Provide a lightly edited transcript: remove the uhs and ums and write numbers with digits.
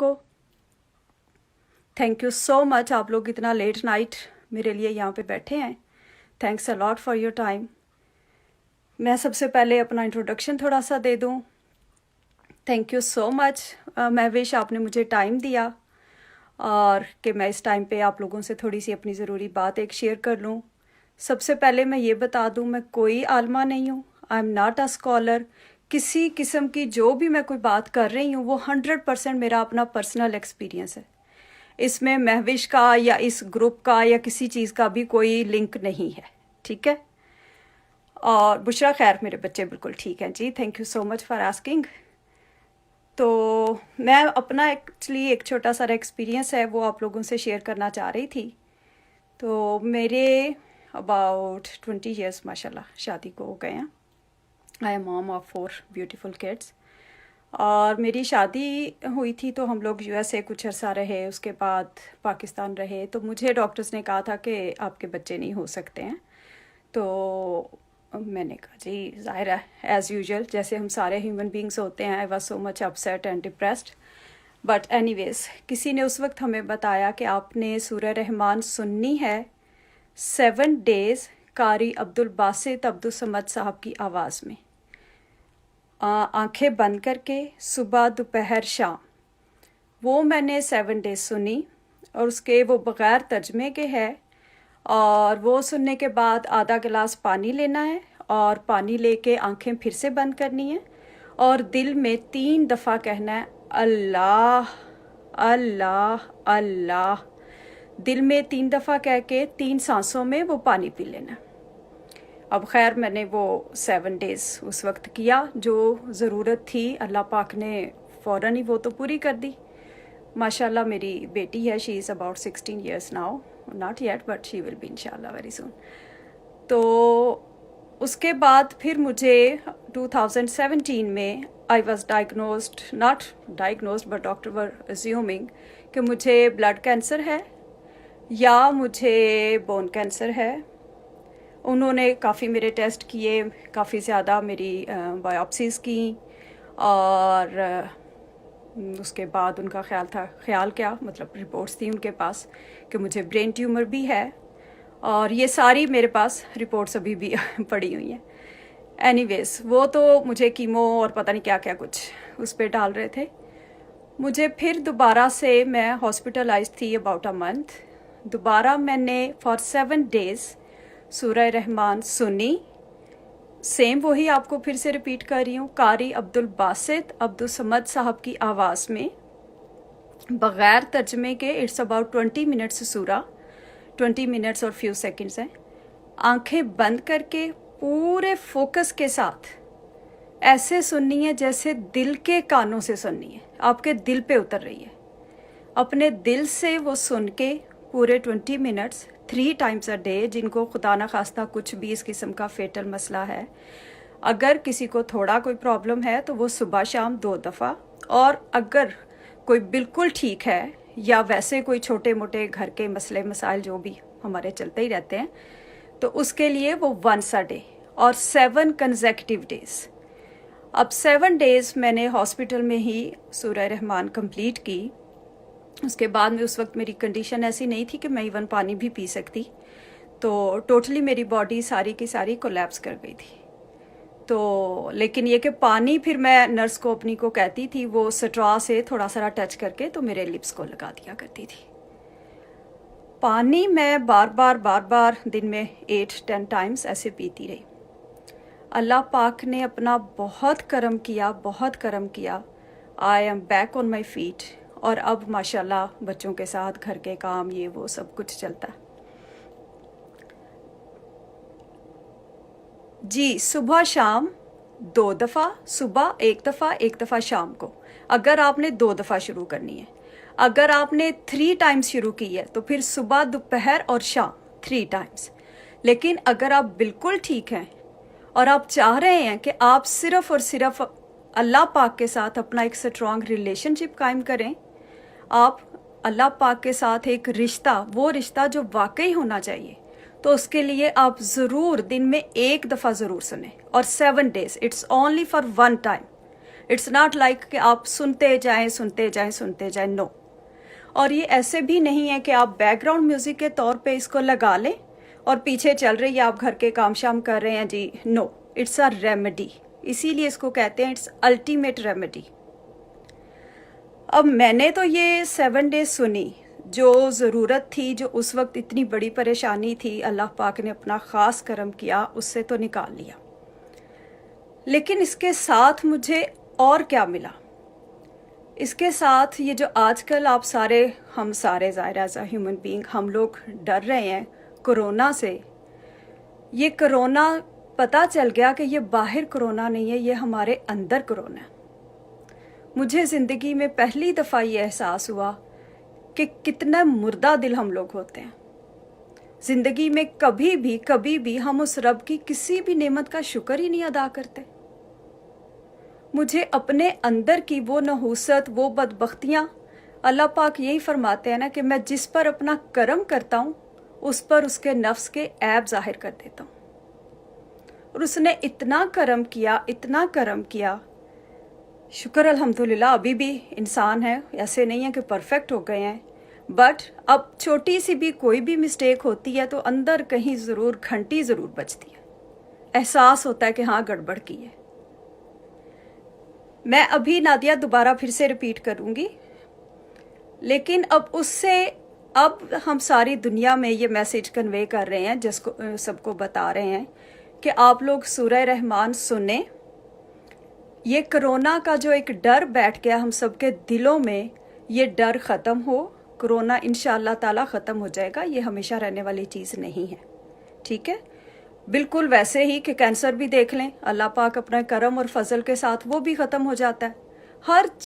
आपको। Thank you so much, आप लोग इतना लेट नाइट मेरे लिए यहाँ पे बैठे हैं। Thanks a lot for your time. मैं सबसे पहले अपना इंट्रोडक्शन थोड़ा सा दे दूँ। Thank you so much Mahwish, आपने मुझे टाइम दिया और कि मैं इस टाइम पे आप लोगों से थोड़ी सी अपनी ज़रूरी बात एक शेयर कर लूँ। सबसे पहले मैं ये बता दूँ, मैं कोई आलमा नहीं हूँ। I am not a scholar. किसी किस्म की जो भी मैं कोई बात कर रही हूँ वो 100% मेरा अपना पर्सनल एक्सपीरियंस है। इसमें महविश का या इस ग्रुप का या किसी चीज़ का भी कोई लिंक नहीं है, ठीक है। और बुशरा खैर, मेरे बच्चे बिल्कुल ठीक हैं जी। Thank you so much for asking. तो मैं अपना एक्चुअली एक छोटा सा एक्सपीरियंस है वो आप लोगों से शेयर करना चाह रही थी। तो मेरे अबाउट 20 ईयर्स माशाल्लाह शादी को हो गए हैं। I am mom of 4 beautiful kids. और मेरी शादी हुई थी तो हम लोग यूएसए कुछ अर्सा रहे, उसके बाद पाकिस्तान रहे। तो मुझे डॉक्टर्स ने कहा था कि आपके बच्चे नहीं हो सकते हैं। तो मैंने कहा जी ज़ाहिर है, एज़ यूजुअल जैसे हम सारे ह्यूमन बींग्स होते हैं। I was so much upset and depressed. But anyways, किसी ने उस वक्त हमें बताया कि आपने सूरह रहमान सुननी है 7 डेज़ कारी अब्दुल बासित अब्दुल समद साहब की आवाज़ में, आंखें बंद करके, सुबह दोपहर शाम। वो मैंने 7 डेज़ सुनी और उसके वो बग़ैर तर्जमे के है। और वो सुनने के बाद आधा गिलास पानी लेना है और पानी लेके आंखें फिर से बंद करनी है और दिल में 3 दफ़ा कहना है अल्लाह अल्लाह अल्लाह। दिल में 3 दफ़ा कह के 3 सांसों में वो पानी पी लेना। अब खैर मैंने वो 7 डेज़ उस वक्त किया, जो ज़रूरत थी अल्लाह पाक ने फ़ौरन ही वो तो पूरी कर दी। माशाल्लाह मेरी बेटी है, she is about 16 years now, not yet but she will be इंशाल्लाह वेरी सून। तो उसके बाद फिर मुझे 2017 में I was diagnosed, not diagnosed but doctor were assuming कि मुझे ब्लड कैंसर है या मुझे बोन कैंसर है। उन्होंने काफ़ी मेरे टेस्ट किए, काफ़ी ज़्यादा मेरी बायोप्सीज की और उसके बाद उनका ख्याल क्या मतलब रिपोर्ट्स थी उनके पास कि मुझे ब्रेन ट्यूमर भी है और ये सारी मेरे पास रिपोर्ट्स अभी भी पड़ी हुई हैं। एनीवेज, वो तो मुझे कीमो और पता नहीं क्या क्या कुछ उस पर डाल रहे थे। मुझे फिर दोबारा से, मैं हॉस्पिटलाइज थी अबाउट अ मंथ, दोबारा मैंने फॉर 7 डेज़ सूरह रहमान सुनी। सेम वही आपको फिर से रिपीट कर रही हूँ, कारी अब्दुल बासित अब्दुल समद साहब की आवाज़ में बग़ैर तर्जमे के। इट्स अबाउट 20 मिनट्स सूरा, 20 मिनट्स और फ्यू सेकंड्स हैं। आंखें बंद करके पूरे फोकस के साथ ऐसे सुननी है जैसे दिल के कानों से सुननी है, आपके दिल पे उतर रही है। अपने दिल से वो सुन के पूरे 20 मिनट्स 3 टाइम्स अ डे। जिनको खुदा न खास्ता कुछ भी इस किस्म का फेटल मसला है, अगर किसी को थोड़ा कोई प्रॉब्लम है तो वो सुबह शाम 2 दफ़ा। और अगर कोई बिल्कुल ठीक है या वैसे कोई छोटे मोटे घर के मसले मसाइल जो भी हमारे चलते ही रहते हैं, तो उसके लिए वो 1 a day और 7 कंसेक्यूटिव डेज़। अब 7 डेज़ मैंने हॉस्पिटल में ही सूरह रहमान कंप्लीट की। उसके बाद में उस वक्त मेरी कंडीशन ऐसी नहीं थी कि मैं इवन पानी भी पी सकती। तो टोटली मेरी बॉडी सारी की सारी कोलैप्स कर गई थी। तो लेकिन ये कि पानी फिर मैं नर्स को अपनी को कहती थी वो स्ट्रॉ से थोड़ा सा टच करके तो मेरे लिप्स को लगा दिया करती थी। पानी मैं बार बार दिन में 8-10 टाइम्स ऐसे पीती रही। अल्लाह पाक ने अपना बहुत करम किया, बहुत करम किया। I am back on my feet और अब माशाल्लाह बच्चों के साथ घर के काम ये वो सब कुछ चलता है जी। सुबह शाम 2 दफ़ा, सुबह 1 दफ़ा, 1 दफ़ा शाम को, अगर आपने 2 दफ़ा शुरू करनी है। अगर आपने 3 टाइम्स शुरू की है तो फिर सुबह दोपहर और शाम 3 टाइम्स। लेकिन अगर आप बिल्कुल ठीक हैं और आप चाह रहे हैं कि आप सिर्फ़ और सिर्फ अल्लाह पाक के साथ अपना एक स्ट्रॉन्ग रिलेशनशिप कायम करें, आप अल्लाह पाक के साथ एक रिश्ता, वो रिश्ता जो वाकई होना चाहिए, तो उसके लिए आप ज़रूर दिन में 1 दफ़ा ज़रूर सुने। और 7 days, it's only for 1 time, it's not like कि आप सुनते जाएं, नो। और ये ऐसे भी नहीं है कि आप बैकग्राउंड म्यूजिक के तौर पे इसको लगा लें और पीछे चल रही है, आप घर के काम शाम कर रहे हैं जी, नो, इट्स अ रेमेडी। इसीलिए इसको कहते हैं इट्स अल्टीमेट रेमेडी। अब मैंने तो ये 7 डेज सुनी, जो ज़रूरत थी, जो उस वक्त इतनी बड़ी परेशानी थी, अल्लाह पाक ने अपना ख़ास करम किया, उससे तो निकाल लिया। लेकिन इसके साथ मुझे और क्या मिला? इसके साथ ये जो आजकल हम सारे ज़ाहिर एज अ ह्यूमन बीइंग हम लोग डर रहे हैं कोरोना से। ये कोरोना पता चल गया कि ये बाहर कोरोना नहीं है, ये हमारे अंदर कोरोना है। मुझे ज़िंदगी में पहली दफ़ा ये एहसास हुआ कि कितना मुर्दा दिल हम लोग होते हैं। ज़िंदगी में कभी भी हम उस रब की किसी भी नेमत का शुक्र ही नहीं अदा करते। मुझे अपने अंदर की वो नहूसत, वो बदबख्तियाँ, अल्लाह पाक यही फरमाते हैं ना कि मैं जिस पर अपना करम करता हूँ उस पर उसके नफ्स के ऐब ज़ाहिर कर देता हूँ। और उसने इतना करम किया, शुक्र अल्हम्दुलिल्लाह। अभी भी इंसान है, ऐसे नहीं है कि परफेक्ट हो गए हैं, बट अब छोटी सी भी कोई भी मिस्टेक होती है तो अंदर कहीं ज़रूर घंटी ज़रूर बजती है, एहसास होता है कि हाँ गड़बड़ की है। मैं अभी नादिया दोबारा फिर से रिपीट करूँगी, लेकिन अब हम सारी दुनिया में ये मैसेज कन्वे कर रहे हैं, जिसको सबको बता रहे हैं कि आप लोग सूरह रहमान सुने। ये कोरोना का जो एक डर बैठ गया हम सबके दिलों में, ये डर ख़त्म हो। कोरोना इंशाअल्लाह ताला ख़त्म हो जाएगा, ये हमेशा रहने वाली चीज़ नहीं है, ठीक है। बिल्कुल वैसे ही कि कैंसर भी देख लें, अल्लाह पाक अपने करम और फजल के साथ वो भी ख़त्म हो जाता है। हर